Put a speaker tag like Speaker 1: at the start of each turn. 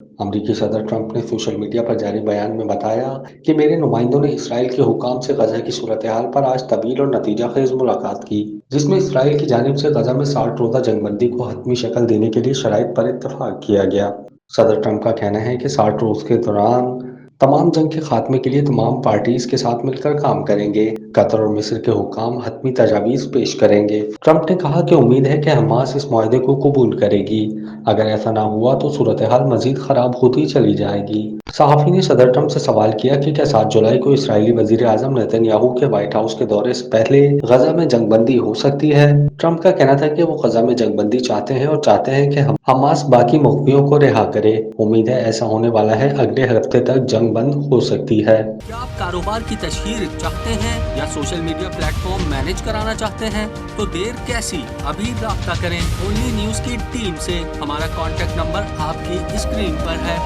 Speaker 1: امریکی صدر ٹرمپ نے سوشل میڈیا پر جاری بیان میں بتایا کہ میرے نمائندوں نے اسرائیل کے حکام سے غزہ کی صورتحال پر آج طویل اور نتیجہ خیز ملاقات کی، جس میں اسرائیل کی جانب سے غزہ میں 60 روزہ جنگ بندی کو حتمی شکل دینے کے لیے شرائط پر اتفاق کیا گیا۔ صدر ٹرمپ کا کہنا ہے کہ 60 روز کے دوران تمام جنگ کے خاتمے کے لیے تمام پارٹیز کے ساتھ مل کر کام کریں گے۔ قطر اور مصر کے حکام حتمی تجاویز پیش کریں گے۔ ٹرمپ نے کہا کہ امید ہے کہ حماس اس معاہدے کو قبول کرے گی۔ اگر ایسا نہ ہوا تو صورتحال مزید خراب ہوتی چلی جائے گی۔ صحافی نے صدر ٹرمپ سے سوال کیا کہ کیا 7 جولائی کو اسرائیلی وزیر اعظم نیتن یاہو کے وائٹ ہاؤس کے دورے سے پہلے غزہ میں جنگ بندی ہو سکتی ہے؟ ٹرمپ کا کہنا تھا کہ وہ غزہ میں جنگ بندی چاہتے ہیں اور چاہتے ہیں کہ حماس باقی مقتولوں کو رہا کرے۔ امید ہے ایسا ہونے والا ہے، اگلے ہفتے تک جنگ بند ہو سکتی ہے۔
Speaker 2: کیا آپ کاروبار کی تشہیر چاہتے ہیں یا social media plate form manage کرانا چاہتے ہیں؟ تو دیر کیسی، ابھی رابطہ کریں اونلی نیوز کی ٹیم سے۔ ہمارا کانٹیکٹ نمبر آپ کی اسکرین پر ہے۔